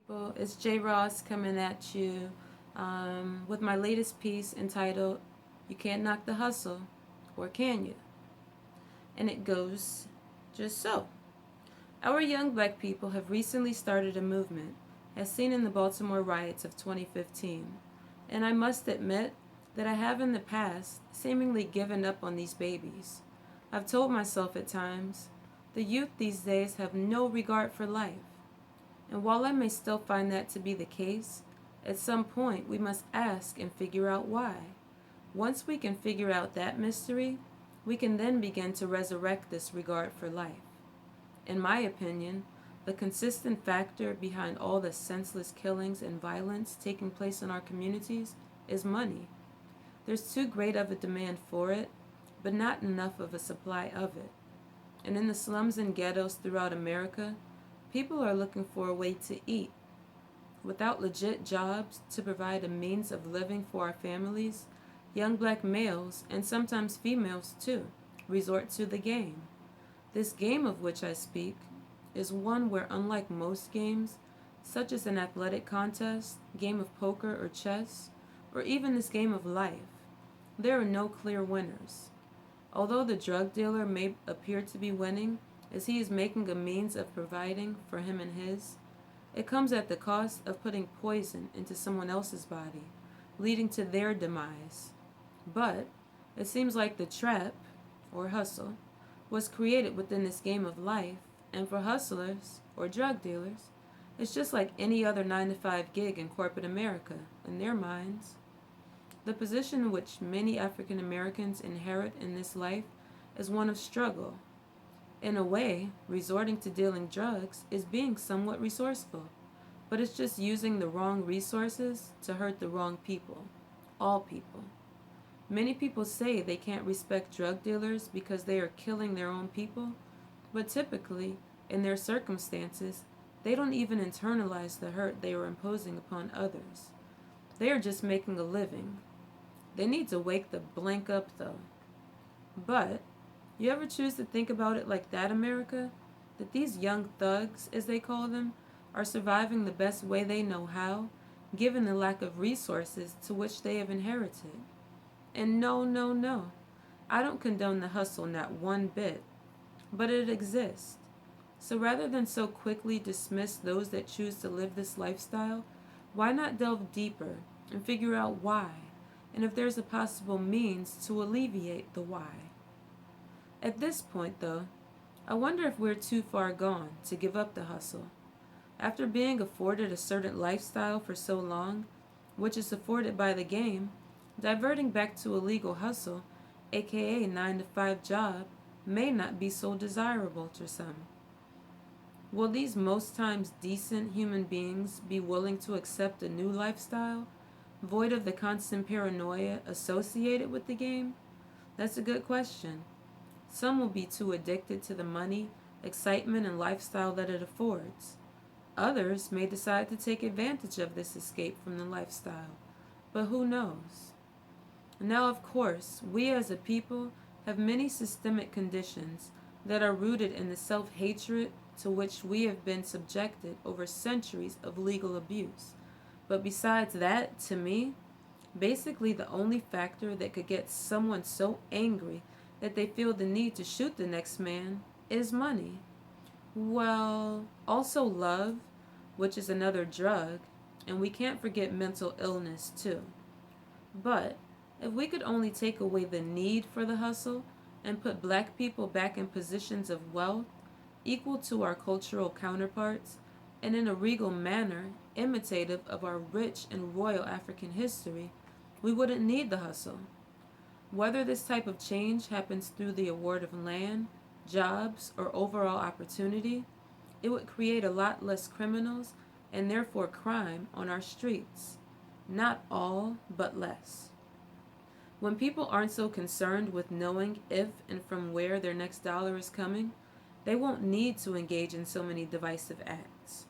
Well, it's J. Ross coming at you with my latest piece entitled You Can't Knock the Hustle, or Can You? And it goes just so. Our young black people have recently started a movement, as seen in the Baltimore riots of 2015. And I must admit that I have in the past seemingly given up on these babies. I've told myself at times, the youth these days have no regard for life. And while I may still find that to be the case, at some point we must ask and figure out why. Once we can figure out that mystery, we can then begin to resurrect this regard for life. In my opinion, the consistent factor behind all the senseless killings and violence taking place in our communities is money. There's too great of a demand for it, but not enough of a supply of it. And in the slums and ghettos throughout America, people are looking for a way to eat. Without legit jobs to provide a means of living for our families, young black males, and sometimes females too, resort to the game. This game of which I speak is one where, unlike most games, such as an athletic contest, game of poker or chess, or even this game of life, there are no clear winners. Although the drug dealer may appear to be winning, as he is making a means of providing for him and his, it comes at the cost of putting poison into someone else's body, leading to their demise. But it seems like the trap, or hustle, was created within this game of life, and for hustlers, or drug dealers, it's just like any other 9 to 5 gig in corporate America, in their minds. The position which many African Americans inherit in this life is one of struggle. In a way, resorting to dealing drugs is being somewhat resourceful, but it's just using the wrong resources to hurt the wrong people, all people. Many people say they can't respect drug dealers because they are killing their own people, but typically, in their circumstances, they don't even internalize the hurt they are imposing upon others. They are just making a living. They need to wake the blank up, though. But you ever choose to think about it like that, America? That these young thugs, as they call them, are surviving the best way they know how, given the lack of resources to which they have inherited. And no, no, no. I don't condone the hustle not one bit, but it exists. So rather than so quickly dismiss those that choose to live this lifestyle, why not delve deeper and figure out why, and if there's a possible means to alleviate the why? At this point, though, I wonder if we're too far gone to give up the hustle. After being afforded a certain lifestyle for so long, which is afforded by the game, diverting back to a legal hustle, aka 9 to 5 job, may not be so desirable to some. Will these most times decent human beings be willing to accept a new lifestyle, void of the constant paranoia associated with the game? That's a good question. Some will be too addicted to the money, excitement, and lifestyle that it affords. Others may decide to take advantage of this escape from the lifestyle, but who knows? Now, of course, we as a people have many systemic conditions that are rooted in the self hatred to which we have been subjected over centuries of legal abuse. But besides that, to me, basically the only factor that could get someone so angry that they feel the need to shoot the next man is money. Well, also love, which is another drug, and we can't forget mental illness too. But if we could only take away the need for the hustle and put black people back in positions of wealth equal to our cultural counterparts, and in a regal manner imitative of our rich and royal African history, we wouldn't need the hustle. Whether this type of change happens through the award of land, jobs, or overall opportunity, it would create a lot less criminals and therefore crime on our streets. Not all, but less. When people aren't so concerned with knowing if and from where their next dollar is coming, they won't need to engage in so many divisive acts.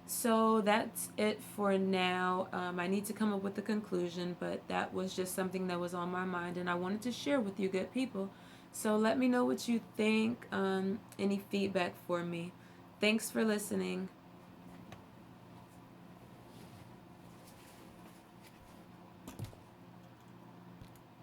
So that's it for now. I need to come up with a conclusion, but that was just something that was on my mind and I wanted to share with you good people. So let me know what you think, any feedback for me. Thanks for listening.